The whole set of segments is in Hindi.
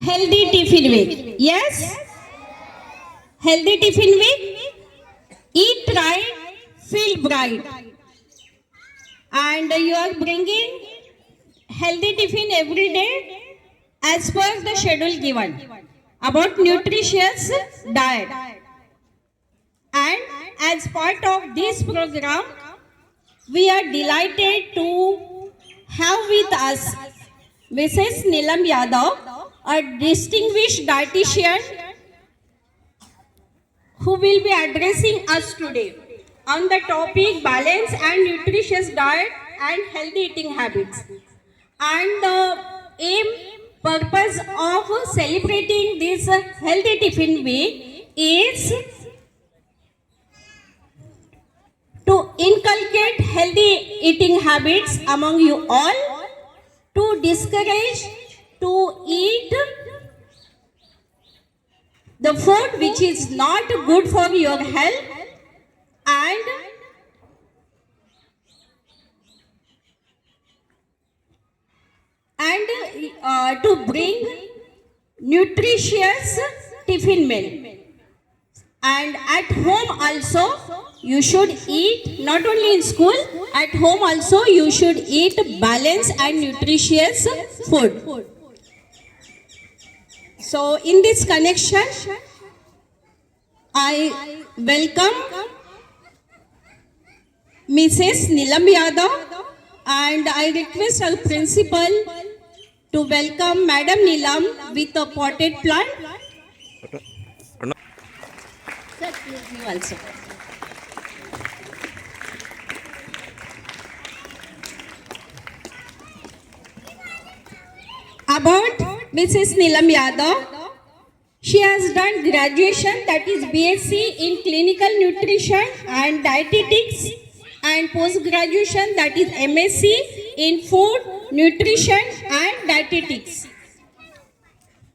Healthy tiffin week. Yes? Healthy tiffin week. Eat right, feel bright. And you are bringing healthy tiffin every day as per the schedule given about nutritious diet. And as part of this program, we are delighted to have with us Mrs. Neelam Yadav, a distinguished dietitian who will be addressing us today on the topic balanced and nutritious diet and healthy eating habits. And the aim purpose of celebrating this healthy tiffin week is to inculcate healthy eating habits among you all, to discourage to eat the food which is not good for your health, and to bring nutritious tiffin meal. And at home also you should eat, not only in school, at home also you should eat balanced and nutritious food. So in this connection, I welcome Mrs. Neelam Yadav, and I request our principal to welcome Madam Neelam with a potted plant. Sir, please, you also. About Mrs. Neelam Yadav, she has done graduation, that is BSc in clinical nutrition and dietetics, and post-graduation, that is MSc in food, nutrition and dietetics.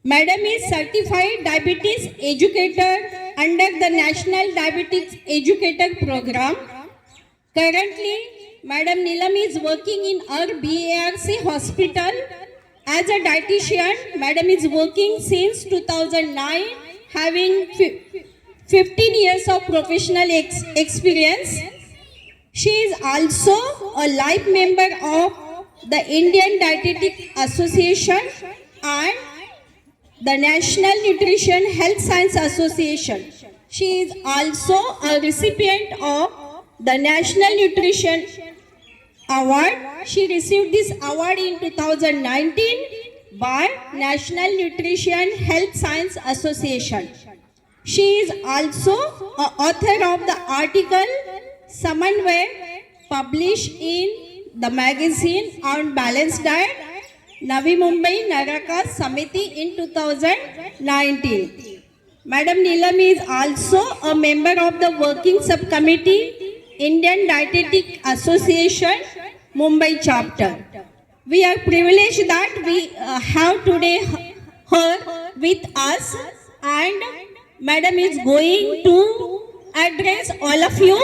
Madam is certified diabetes educator under the National Diabetes Educator Program. Currently, Madam Neelam is working in our BARC hospital as a dietitian. Madam is working since 2009, having 15 years of professional experience. She is also a life member of the Indian Dietetic Association and the National Nutrition Health Science Association. She is also a recipient of the National Nutrition Award. She received this award in 2019 by National Nutrition Health Science Association. She is also an author of the article Samanvay, published in the magazine on balanced diet, Navi Mumbai Naraka Samiti in 2019. Madam Neelam is also a member of the working subcommittee, Indian Dietetic Association, Mumbai chapter. We are privileged that we have today her with us, and Madam is going to address all of you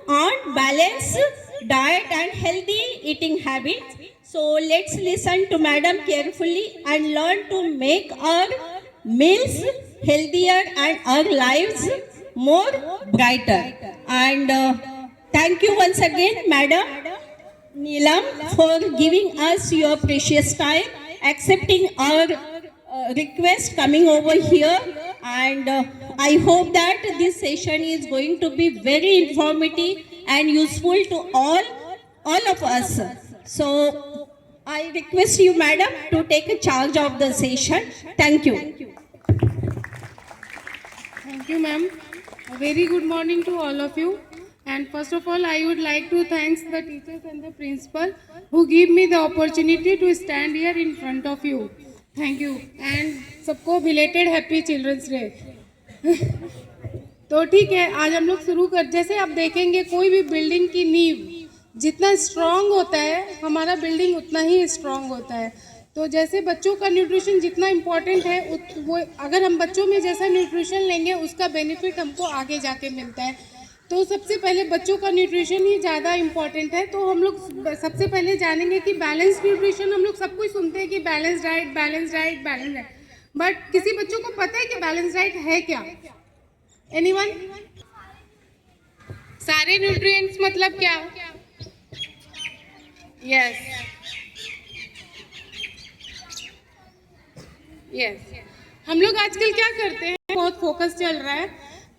on balanced diet and healthy eating habits. So let's listen to Madam carefully and learn to make our meals healthier and our lives more brighter. And thank you once again, Madam Neelam, for giving us your precious time, accepting our request, coming over here, and I hope that this session is going to be very informative and useful to all of us. So I request you, Madam, to take a charge of the session. Thank you. Thank you, ma'am. A very good morning to all of you. And first of all, I would like to thank the teachers and the principal who give me the opportunity to stand here in front of you. Thank you. And सबको belated happy Children's Day. तो ठीक है, आज हम लोग शुरू कर, जैसे आप देखेंगे कोई भी बिल्डिंग की नींव जितना स्ट्रांग होता है, हमारा बिल्डिंग उतना ही स्ट्रांग होता है. तो जैसे बच्चों का न्यूट्रिशन जितना इम्पोर्टेंट है, वो अगर हम बच्चों में जैसा न्यूट्रिशन लेंगे उसका बेनिफिट हमको आगे जाके मिलता है. तो सबसे पहले बच्चों का न्यूट्रिशन ही ज़्यादा इम्पॉर्टेंट है. तो हम लोग सबसे पहले जानेंगे कि बैलेंस न्यूट्रिशन, हम लोग सब कुछ सुनते हैं कि balance diet, balance diet, balance diet. But किसी बच्चों को पता है कि बैलेंस डाइट है क्या? एनीवन? सारे न्यूट्रिएंट्स मतलब क्या? Yes, yes. हम लोग आजकल क्या करते हैं, बहुत फोकस चल रहा है,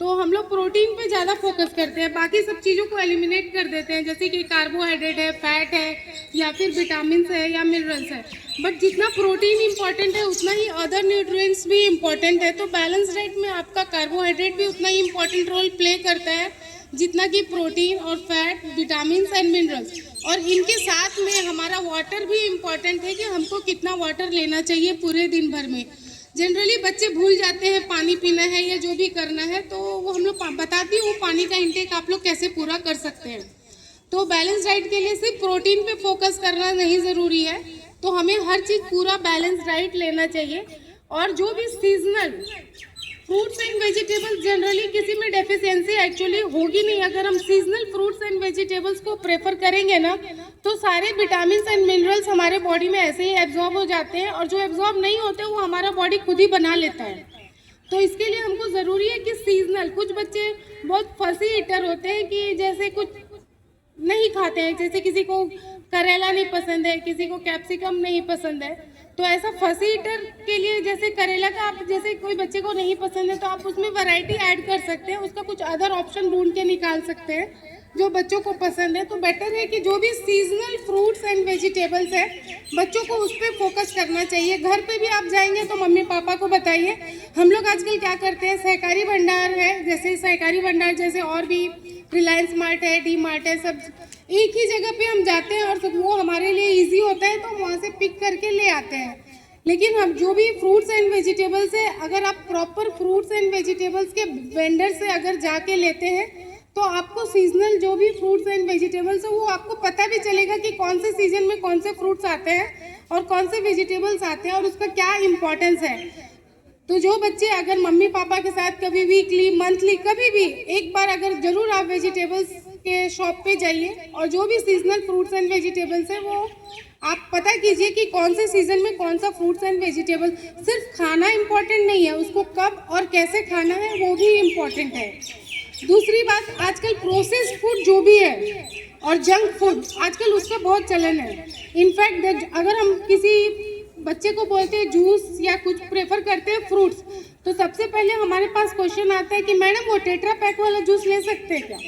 तो हम लोग प्रोटीन पे ज़्यादा फोकस करते हैं, बाकी सब चीज़ों को एलिमिनेट कर देते हैं, जैसे कि कार्बोहाइड्रेट है, फैट है, या फिर विटामिन है या मिनरल्स है। बट जितना प्रोटीन इंपॉर्टेंट है उतना ही अदर न्यूट्रिएंट्स भी इम्पॉर्टेंट है। तो बैलेंस डाइट में आपका कार्बोहाइड्रेट भी उतना ही इम्पॉर्टेंट रोल प्ले करता है जितना कि प्रोटीन और फैट, विटामिन एंड मिनरल्स। और इनके साथ में हमारा वाटर भी इम्पॉर्टेंट है कि हमको कितना वाटर लेना चाहिए पूरे दिन भर में। जनरली बच्चे भूल जाते हैं पानी पीना है या जो भी करना है, तो वो हम लोग बताती हूँ पानी का इंटेक आप लोग कैसे पूरा कर सकते हैं। तो बैलेंस डाइट के लिए सिर्फ प्रोटीन पे फोकस करना नहीं ज़रूरी है, तो हमें हर चीज़ पूरा बैलेंस डाइट लेना चाहिए। और जो भी seasonal fruits and vegetables, generally किसी में डेफिशिएंसी एक्चुअली होगी नहीं। अगर हम सीजनल फ्रूट्स एंड वेजिटेबल्स को प्रेफर करेंगे ना, तो सारे विटामिन एंड मिनरल्स हमारे बॉडी में ऐसे ही एब्जॉर्ब हो जाते हैं, और जो एब्जॉर्ब नहीं होते वो हमारा बॉडी खुद ही बना लेता है। तो इसके लिए हमको ज़रूरी है कि सीजनल, कुछ बच्चे बहुत फसी ईटर होते हैं कि जैसे कुछ नहीं खाते हैं, जैसे किसी को करेला नहीं पसंद है, किसी को कैप्सिकम नहीं पसंद है, तो ऐसा फसी ईटर के लिए जैसे करेला का आप जैसे कोई बच्चे को नहीं पसंद है तो आप उसमें वैरायटी ऐड कर सकते हैं, उसका कुछ अदर ऑप्शन ढूंढ के निकाल सकते हैं जो बच्चों को पसंद है। तो बेटर है कि जो भी सीजनल फ्रूट्स एंड वेजिटेबल्स है बच्चों को उस पर फोकस करना चाहिए। घर पे भी आप जाएंगे तो मम्मी पापा को बताइए। हम लोग आजकल क्या करते हैं, सहकारी भंडार है, जैसे सहकारी भंडार जैसे और भी रिलायंस मार्ट है, डी मार्ट है, सब एक ही जगह पे हम जाते हैं और सब वो हमारे लिए इजी होता है, तो वहाँ से पिक करके ले आते हैं। लेकिन हम जो भी फ्रूट्स एंड वेजिटेबल्स है, अगर आप प्रॉपर फ्रूट्स एंड वेजिटेबल्स के वेंडर से अगर जाके लेते हैं तो आपको सीजनल जो भी फ्रूट्स एंड वेजिटेबल्स है वो आपको पता भी चलेगा कि कौन से सीजन में कौन से फ्रूट्स आते हैं और कौन से वेजिटेबल्स आते हैं और उसका क्या इम्पोर्टेंस है। तो जो बच्चे अगर मम्मी पापा के साथ कभी वीकली, मंथली, कभी भी एक बार अगर जरूर आप वेजिटेबल्स के शॉप पे जाइए और जो भी सीजनल फ्रूट्स एंड वेजिटेबल्स है वो आप पता कीजिए कि कौन से सीजन में कौन सा फ्रूट्स एंड वेजिटेबल। सिर्फ खाना इम्पोर्टेंट नहीं है, उसको कब और कैसे खाना है वो भी इम्पोर्टेंट है। दूसरी बात, आजकल प्रोसेस्ड फूड जो भी है और जंक फूड आजकल उसका बहुत चलन है। इनफैक्ट अगर हम किसी बच्चे को बोलते हैं जूस या कुछ प्रेफर करते हैं फ्रूट्स, तो सबसे पहले हमारे पास क्वेश्चन आता है कि मैडम वो टेट्रा पैक वाला जूस ले सकते हैं क्या?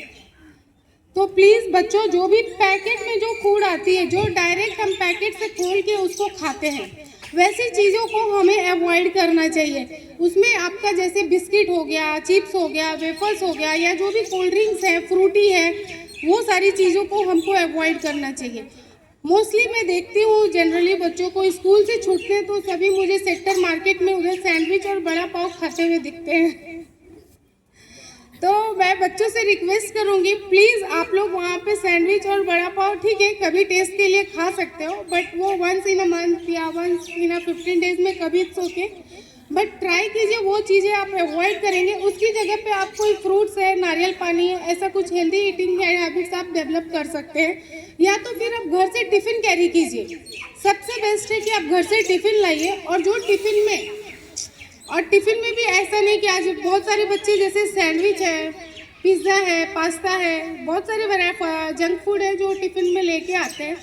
तो प्लीज़ बच्चों, जो भी पैकेट में जो फूड आती है, जो डायरेक्ट हम पैकेट से खोल के उसको खाते हैं, वैसी चीज़ों को हमें अवॉइड करना चाहिए। उसमें आपका जैसे बिस्किट हो गया, चिप्स हो गया, वेफर्स हो गया, या जो भी कोल्ड ड्रिंक्स है, फ्रूटी है, वो सारी चीज़ों को हमको अवॉइड करना चाहिए। मोस्टली मैं देखती हूँ जनरली बच्चों को स्कूल से छूटते हैं तो सभी मुझे सेक्टर मार्केट में उधर सैंडविच और बड़ा पाव खाते हुए दिखते हैं। तो मैं बच्चों से रिक्वेस्ट करूंगी, प्लीज़ आप लोग वहाँ पे सैंडविच और बड़ा पाव ठीक है कभी टेस्ट के लिए खा सकते हो, बट वो वंस इन अ मंथ या वंस इन अ 15 डेज में कभी इट्स ओके, बट ट्राई कीजिए वो चीज़ें आप अवॉइड करेंगे। उसकी जगह पे आप कोई फ्रूट्स है, नारियल पानी है, ऐसा कुछ हेल्दी ईटिंग हैबिट्स आप डेवलप कर सकते हैं। या तो फिर आप घर से टिफ़िन कैरी कीजिए। सबसे बेस्ट है कि आप घर से टिफ़िन लाइए, और जो टिफ़िन में भी ऐसा नहीं कि आज बहुत सारे बच्चे जैसे सैंडविच है, पिज़्ज़ा है, पास्ता है, बहुत सारे जंक फूड है जो टिफ़िन में लेके आते हैं।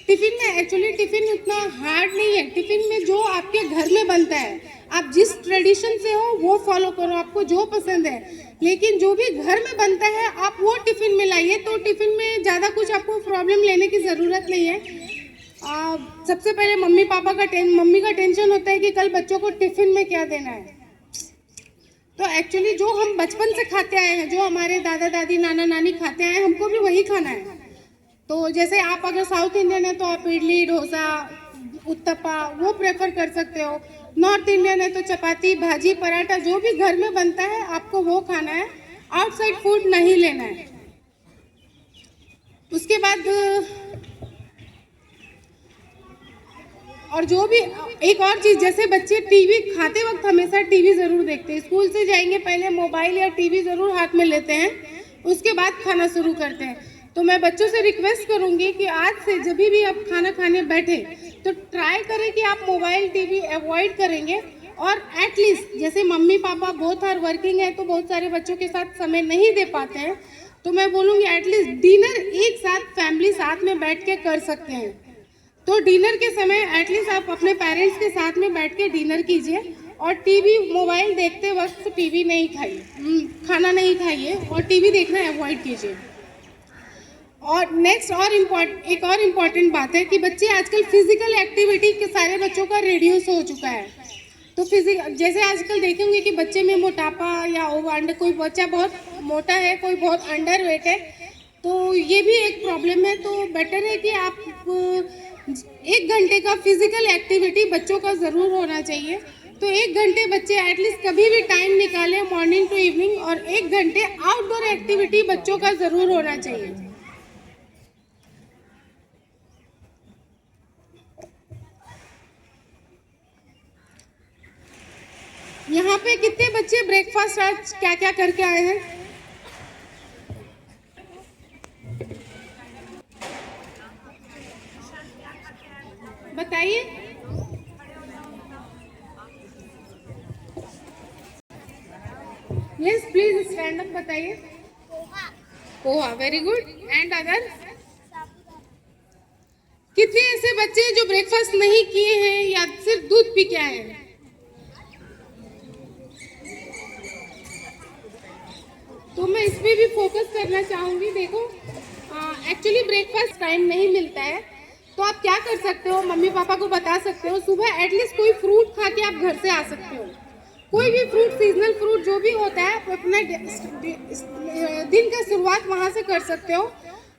टिफ़िन में एक्चुअली टिफ़िन उतना हार्ड नहीं है। टिफ़िन में जो आपके घर में बनता है, आप जिस ट्रेडिशन से हो वो फॉलो करो, आपको जो पसंद है, लेकिन जो भी घर में बनता है आप वो टिफ़िन में लाइए। तो टिफ़िन में ज़्यादा कुछ आपको प्रॉब्लम लेने की ज़रूरत नहीं है। सबसे पहले मम्मी का टेंशन होता है कि कल बच्चों को टिफ़िन में क्या देना है। तो एक्चुअली जो हम बचपन से खाते आए हैं, जो हमारे दादा दादी, नाना नानी खाते आए हैं, हमको भी वही खाना है। तो जैसे आप अगर साउथ इंडियन है तो आप इडली, डोसा, उत्तपा वो प्रेफर कर सकते हो। नॉर्थ इंडियन है तो चपाती, भाजी, पराठा, जो भी घर में बनता है आपको वो खाना है, आउटसाइड फूड नहीं लेना है। उसके बाद और जो भी एक और चीज़, जैसे बच्चे टीवी खाते वक्त हमेशा टीवी ज़रूर देखते हैं। स्कूल से जाएंगे पहले मोबाइल या टीवी ज़रूर हाथ में लेते हैं, उसके बाद खाना शुरू करते हैं। तो मैं बच्चों से रिक्वेस्ट करूंगी कि आज से जब भी आप खाना खाने बैठे तो ट्राई करें कि आप मोबाइल, टीवी अवॉइड करेंगे और एटलीस्ट जैसे mummy papa both are working है तो बहुत सारे बच्चों के साथ समय नहीं दे पाते हैं, तो मैं बोलूँगी एटलीस्ट डिनर एक साथ फैमिली साथ में बैठ के कर सकते हैं। तो डिनर के समय एटलीस्ट आप अपने पेरेंट्स के साथ में बैठ के डिनर कीजिए, और टीवी मोबाइल देखते वक्त टीवी नहीं खाइए, खाना नहीं खाइए और टीवी देखना अवॉइड कीजिए। और नेक्स्ट एक और इम्पॉर्टेंट बात है कि बच्चे आजकल फिजिकल एक्टिविटी के सारे बच्चों का रिड्यूस हो चुका है। तो जैसे आजकल देखेंगे कि बच्चे में मोटापा या ओवर, कोई बच्चा बहुत मोटा है, कोई बहुत अंडर वेट है, तो ये भी एक प्रॉब्लम है। तो बेटर है कि आप 1 घंटे का फिजिकल एक्टिविटी बच्चों का ज़रूर होना चाहिए। तो 1 घंटे बच्चे एटलीस्ट कभी भी टाइम निकालें मॉर्निंग टू इवनिंग, और 1 घंटे आउटडोर एक्टिविटी बच्चों का ज़रूर होना चाहिए। यहाँ पे कितने बच्चे ब्रेकफास्ट आज क्या क्या करके आए हैं? बताइए। यस प्लीज स्टैंड अप, बताइए। Poha, very good. And other कितने ऐसे बच्चे हैं जो ब्रेकफास्ट नहीं किए हैं या सिर्फ दूध पी के आए हैं? तो मैं इस पे भी फोकस करना चाहूँगी। देखो एक्चुअली ब्रेकफास्ट टाइम नहीं मिलता है, तो आप क्या कर सकते हो, मम्मी पापा को बता सकते हो सुबह एटलीस्ट कोई फ्रूट खा के आप घर से आ सकते हो। कोई भी फ्रूट, सीजनल फ्रूट जो भी होता है, आप अपना दिन का शुरुआत वहाँ से कर सकते हो।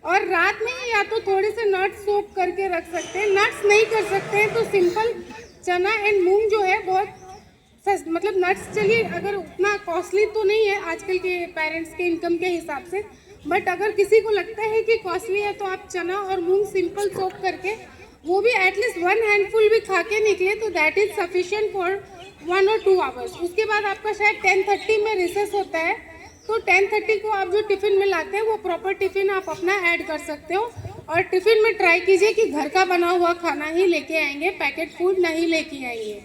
और रात में या तो थोड़े से नट्स सोक करके रख सकते हैं। नट्स नहीं कर सकते हैं तो सिंपल चना एंड मूंग जो है बहुत मतलब नट्स, चलिए अगर उतना कॉस्टली तो नहीं है आजकल के पेरेंट्स के इनकम के हिसाब से, बट अगर किसी को लगता है कि कॉस्टली है तो आप चना और मूंग सिंपल सोक करके वो भी एटलीस्ट 1 हैंडफुल भी खा के निकले तो दैट इज सफिशिएंट फॉर 1 और 2 आवर्स। उसके बाद आपका शायद 10:30 में रिसेस होता है, तो 10:30 को आप जो टिफ़िन में लाते हैं वो प्रॉपर टिफ़िन आप अपना ऐड कर सकते हो। और टिफ़िन में ट्राई कीजिए कि घर का बना हुआ खाना ही लेके आएंगे, पैकेट फूड नहीं लेके आएंगे।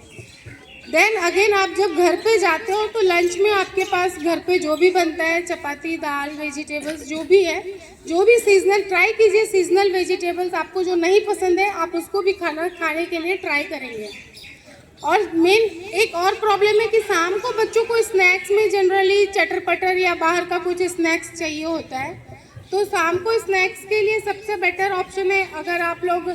देन अगेन आप जब घर पे जाते हो तो लंच में आपके पास घर पे जो भी बनता है, चपाती, दाल, वेजिटेबल्स जो भी है, जो भी सीजनल, ट्राई कीजिए सीजनल वेजिटेबल्स। आपको जो नहीं पसंद है आप उसको भी खाने के लिए ट्राई करेंगे। और मेन एक और प्रॉब्लम है कि शाम को बच्चों को स्नैक्स में जनरली चटर पटर या बाहर का कुछ स्नैक्स चाहिए होता है। तो शाम को स्नैक्स के लिए सबसे बेटर ऑप्शन है, अगर आप लोग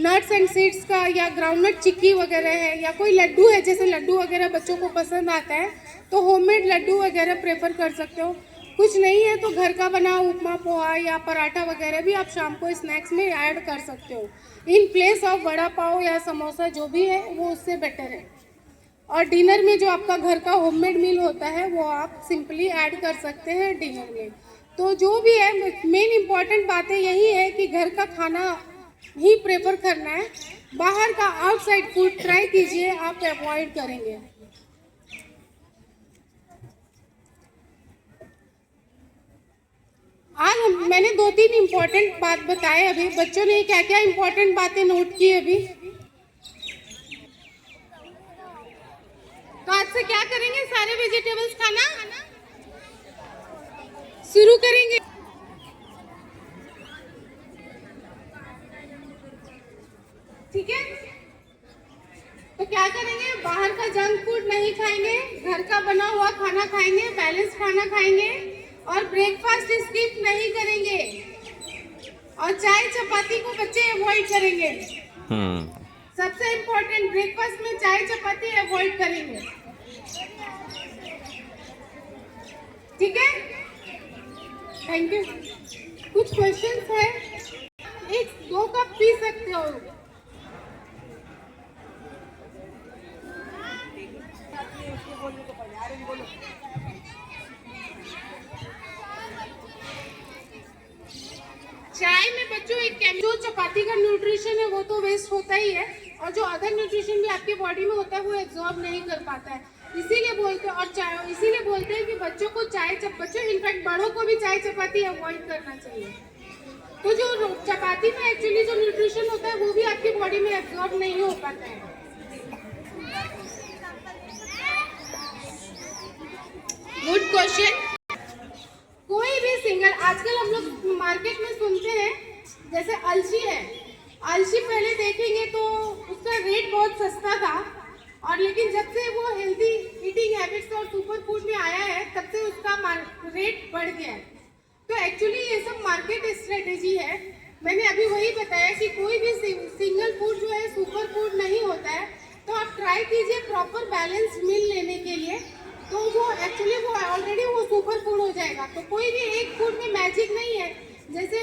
नट्स एंड सीड्स का या ग्राउंडनट चिक्की वगैरह है या कोई लड्डू है, जैसे लड्डू वगैरह बच्चों को पसंद आता है तो होममेड लड्डू वगैरह प्रेफर कर सकते हो। कुछ नहीं है तो घर का बना उपमा, पोहा या पराठा वगैरह भी आप शाम को स्नैक्स में ऐड कर सकते हो in place of vada pav या समोसा, जो भी है वो उससे बेटर है। और डिनर में जो आपका घर का होममेड मील होता है वो आप सिंपली ऐड कर सकते हैं डिनर में। तो जो भी है मेन इम्पॉर्टेंट बातें यही है कि घर का खाना ही प्रेफर करना है, बाहर का आउटसाइड फूड ट्राई कीजिए, आप अवॉइड करेंगे। आज मैंने 2-3 इम्पोर्टेंट बात बताए। अभी बच्चों ने क्या क्या इम्पोर्टेंट बातें नोट की अभी? तो आज से क्या करेंगे, सारे वेजिटेबल्स खाना शुरू करेंगे। ठीक है, तो क्या करेंगे, बाहर का जंक फूड नहीं खाएंगे, घर का बना हुआ खाना खाएंगे, बैलेंस खाना खाएंगे और ब्रेकफास्ट स्किप नहीं करेंगे और चाय चपाती को बच्चे अवॉइड करेंगे। सबसे इम्पोर्टेंट, ब्रेकफास्ट में चाय चपाती अवॉइड करेंगे। ठीक है, थैंक यू। कुछ क्वेश्चंस है? 1-2 कप पी सकते हो। चाय में बच्चों जो चपाती का न्यूट्रिशन है वो तो वेस्ट होता ही है, और जो अदर न्यूट्रिशन भी आपकी बॉडी में होता है वो एब्जॉर्ब नहीं कर पाता है, इसीलिए बोलते हैं। और चाय इसीलिए बोलते हैं कि बच्चों को बच्चों इनफैक्ट बड़ों को भी चाय चपाती अवॉइड करना चाहिए। तो जो चपाती में एक्चुअली जो न्यूट्रिशन होता है वो भी आपकी बॉडी में एब्जॉर्ब नहीं हो पाता है। Good question. कोई भी सिंगल, आजकल हम लोग मार्केट में सुनते हैं जैसे अलसी है, अलसी पहले देखेंगे तो उसका रेट बहुत सस्ता था, और लेकिन जब से वो हेल्दी ईटिंग हैबिट्स और सुपर फूड में आया है तब से उसका रेट बढ़ गया है। तो एक्चुअली ये सब मार्केट स्ट्रेटेजी है। मैंने अभी वही बताया कि कोई भी सिंगल फूड जो है सुपर फूड नहीं होता है, तो आप ट्राई कीजिए प्रॉपर बैलेंस मील लेने के लिए, तो वो एक्चुअली वो ऑलरेडी वो सुपर फूड हो जाएगा। तो कोई भी एक फूड में मैजिक नहीं है, जैसे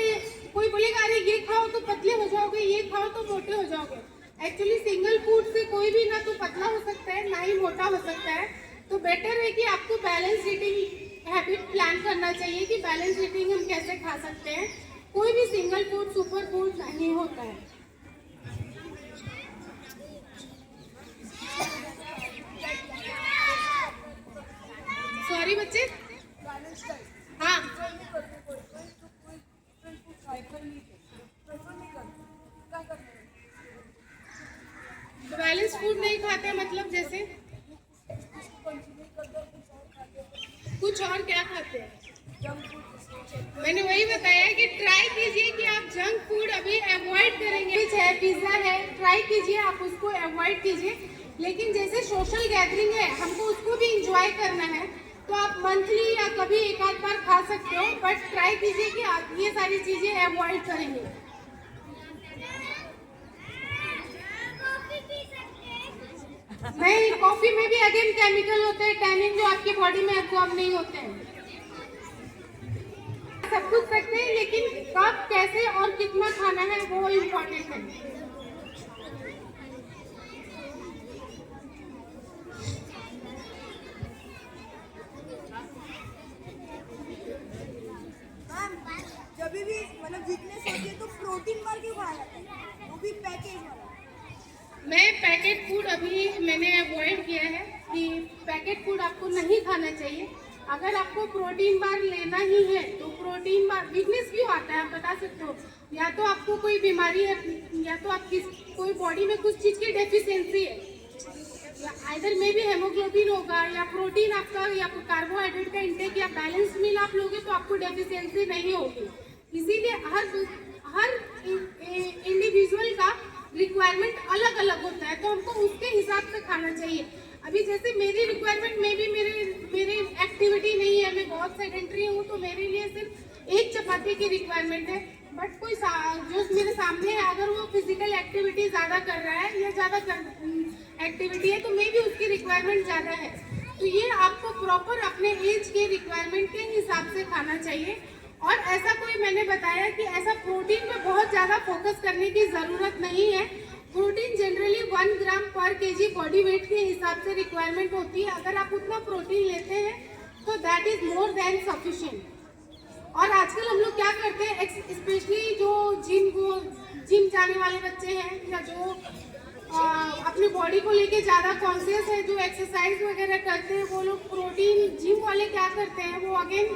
कोई बोलेगा अरे ये खाओ तो पतले हो जाओगे, ये खाओ तो मोटे हो जाओगे। एक्चुअली सिंगल फूड से कोई भी ना तो पतला हो सकता है ना ही मोटा हो सकता है। तो बेटर है कि आपको बैलेंस ईटिंग हैबिट प्लान करना चाहिए कि बैलेंस ईटिंग हम कैसे खा सकते हैं। कोई भी सिंगल फूड सुपर फूड नहीं होता है। सॉरी बच्चे, हाँ बैलेंस फूड नहीं खाते मतलब जैसे कुछ और क्या खाते हैं? मैंने वही बताया कि ट्राई कीजिए कि आप जंक फूड अभी अवॉइड करेंगे। कुछ है, पिज्जा है, ट्राई कीजिए, आप उसको अवॉइड कीजिए। लेकिन जैसे सोशल गैदरिंग है, हमको उसको भी इंजॉय करना है, तो आप मंथली या कभी एक आध बार खा सकते हो, बट ट्राई कीजिए कि आप ये सारी चीजें अवॉइड करेंगे। नहीं, कॉफी में भी अगेन केमिकल होते हैं, टैनिन, जो आपकी बॉडी में एब्जॉर्ब नहीं होते हैं। सब कुछ सकते हैं, लेकिन कब, कैसे और कितना खाना है वो इम्पोर्टेंट है। जब भी मतलब वीकनेस होती है तो प्रोटीन बार क्यों खाया जाता है, वो भी पैकेज वाला? मैं पैकेट फूड अभी मैंने अवॉइड किया है कि पैकेट फूड आपको नहीं खाना चाहिए। अगर आपको प्रोटीन बार लेना ही है तो प्रोटीन बार, वीकनेस क्यों आता है आप बता सकते हो? या तो आपको कोई बीमारी है, या तो आप कोई बॉडी में कुछ चीज़ की डेफिशिएंसी है, या आइदर में भी हेमोग्लोबिन होगा, या प्रोटीन आपका, या कार्बोहाइड्रेट का इंटेक या बैलेंस मील आप लोगे तो आपको डेफिशिएंसी नहीं होगी। इसीलिए हर इंडिविजुअल का रिक्वायरमेंट अलग अलग होता है, तो हमको उसके हिसाब से खाना चाहिए। अभी जैसे मेरी रिक्वायरमेंट में भी मेरी एक्टिविटी नहीं है, मैं बहुत सेडेंट्री हूँ, तो मेरे लिए सिर्फ एक चपाती की रिक्वायरमेंट है। बट कोई जो मेरे सामने है, अगर वो फिजिकल एक्टिविटी ज़्यादा कर रहा है या ज़्यादा एक्टिविटी है, तो मे भी उसकी रिक्वायरमेंट ज़्यादा है। तो ये आपको प्रॉपर अपने एज के रिक्वायरमेंट के हिसाब से खाना चाहिए। और ऐसा कोई, मैंने बताया कि ऐसा प्रोटीन पे बहुत ज़्यादा फोकस करने की ज़रूरत नहीं है। प्रोटीन जनरली 1 ग्राम पर केजी बॉडी वेट के हिसाब से रिक्वायरमेंट होती है। अगर आप उतना प्रोटीन लेते हैं तो that is more than sufficient. और आजकल हम लोग क्या करते हैं, स्पेशली जो जिम जाने वाले बच्चे हैं, या जो अपनी बॉडी को लेके ज़्यादा कॉन्शियस है, जो एक्सरसाइज वगैरह करते हैं, वो लोग प्रोटीन, जिम वाले क्या करते हैं, वो अगेन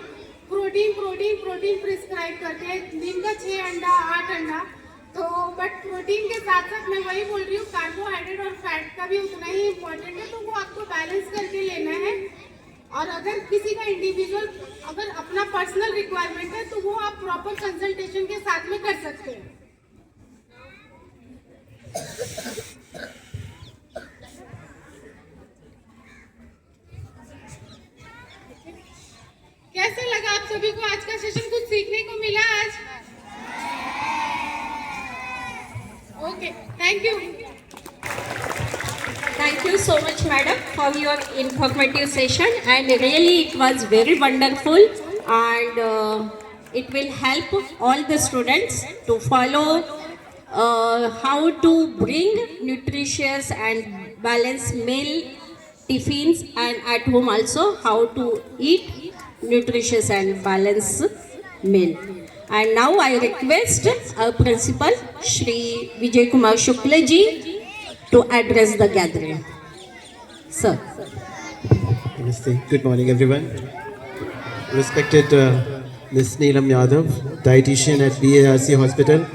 प्रोटीन प्रिस्क्राइब करते हैं, दिन का 6 अंडा 8 अंडा। तो बट प्रोटीन के साथ साथ मैं वही बोल रही हूँ, कार्बोहाइड्रेट और फैट का भी उतना ही इम्पोर्टेंट है, तो वो आपको बैलेंस करके लेना है। और अगर किसी का इंडिविजुअल अगर अपना पर्सनल रिक्वायरमेंट है, तो वो आप प्रॉपर कंसल्टेशन के साथ में कर सकते हैं। कैसे लगा आप सभी को आज का सेशन? कुछ सीखने को मिला आज? Okay, thank you. Thank you so much, madam, for your informative session, and really it was very wonderful, and it will help all the students to follow how to bring nutritious and balanced meal tiffins, and at home also how to eat nutritious and balanced meal. And now I request our principal Shri Vijay Kumar Shukla ji to address the gathering. Sir. Namaste. Good morning, everyone. Respected Ms. Neelam Yadav, dietitian at BARC Hospital.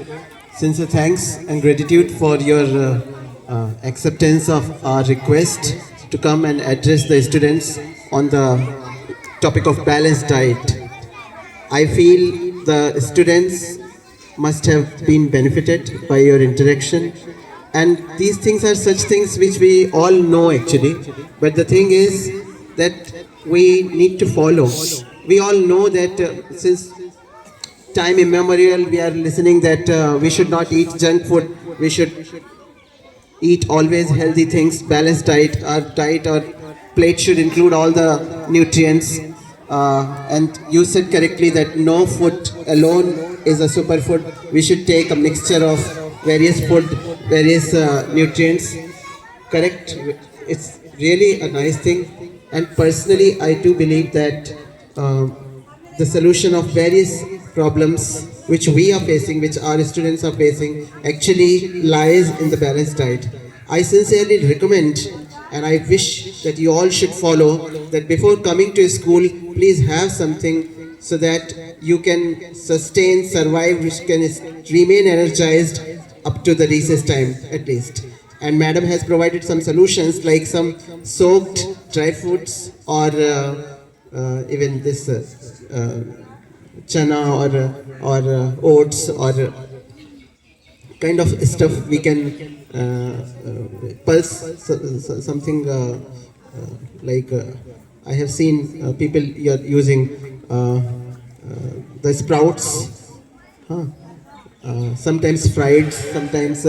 Sincere thanks and gratitude for your acceptance of our request to come and address the students on the topic of balanced diet. I feel the students must have been benefited by your interaction, and these things are such things which we all know actually, but the thing is that we need to follow. We all know that since time immemorial we are listening that we should not eat junk food, we should eat always healthy things, balanced diet. Our plate should include all the nutrients. And you said correctly that no food alone is a superfood. We should take a mixture of various food, various nutrients. Correct? It's really a nice thing. And personally, I do believe that the solution of various problems which we are facing, which our students are facing, actually lies in the balanced diet. I sincerely recommend and I wish that you all should follow that before coming to school, please have something so that you can sustain, survive, which can remain energized up to the recess time at least. And madam has provided some solutions like some soaked dry fruits or even this chana or oats or kind of stuff we can pulse something like I have seen people using the sprouts, sometimes fried, sometimes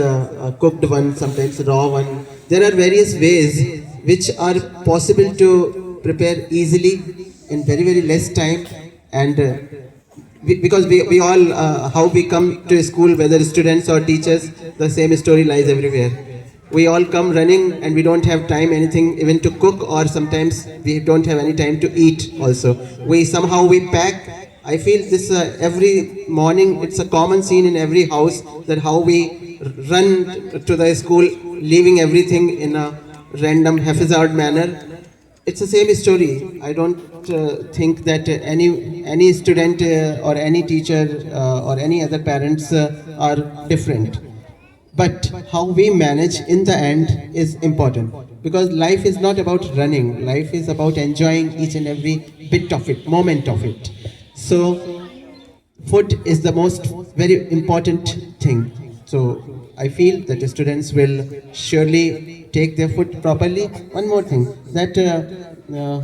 cooked one, sometimes raw one. There are various ways which are possible to prepare easily in very less time, and because we all how we come to school, whether students or teachers, the same story lies everywhere. We all come running and we don't have time anything even to cook, or sometimes we don't have any time to eat also. We pack. I feel this every morning, it's a common scene in every house that how we run to the school, leaving everything in a random haphazard manner. It's the same story. I don't think that any student or any teacher or any other parents are different. But how we manage in the end is important, because life is not about running. Life is about enjoying each and every bit of it, moment of it. So food is the most very important thing. So I feel that the students will surely take their food properly. One more thing, that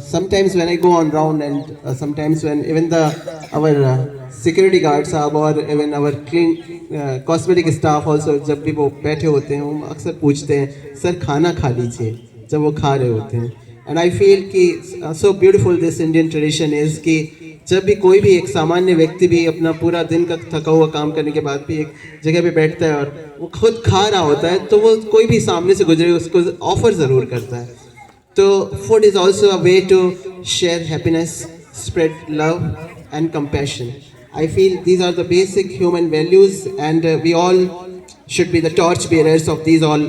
sometimes when I go on round and sometimes when even our security guards or even our clean cosmetic staff also, जब भी वो बैठे होते हैं, वो अक्सर पूछते हैं, सर खाना खा लीजिए, जब वो खा रहे होते हैं. And I feel कि so beautiful this Indian tradition is कि जब भी कोई भी एक सामान्य व्यक्ति भी अपना पूरा दिन का थका हुआ काम करने के बाद भी एक जगह पे बैठता है और वो खुद खा रहा होता है, तो वो कोई भी सामने से गुजरे उसको ऑफर ज़रूर करता है. तो food is also a way to share happiness, spread love and compassion. I feel these are the basic human values, and we all should be the torch bearers of these all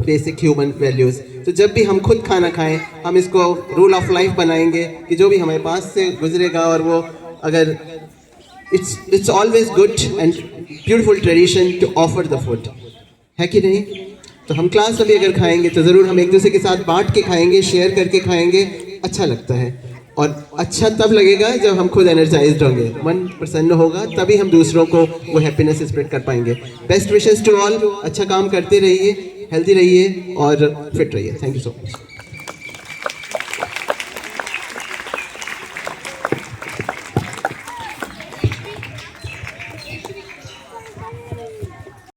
basic human values. तो जब भी हम खुद खाना खाएं, हम इसको रूल ऑफ लाइफ बनाएंगे कि जो भी हमारे पास से गुजरेगा, और वो अगर it's always good and beautiful tradition to offer the food, है कि नहीं? तो हम क्लास में भी अगर खाएंगे तो ज़रूर हम एक दूसरे के साथ बांट के खाएंगे, शेयर करके खाएंगे, अच्छा लगता है. और अच्छा तब लगेगा जब हम खुद एनर्जाइज्ड होंगे, मन प्रसन्न होगा, तभी हम दूसरों को वो हैप्पीनेस स्प्रेड कर पाएंगे. Best wishes to all. अच्छा काम करते रहिए, हेल्दी रहिए और फिट रहिए. Thank you so much.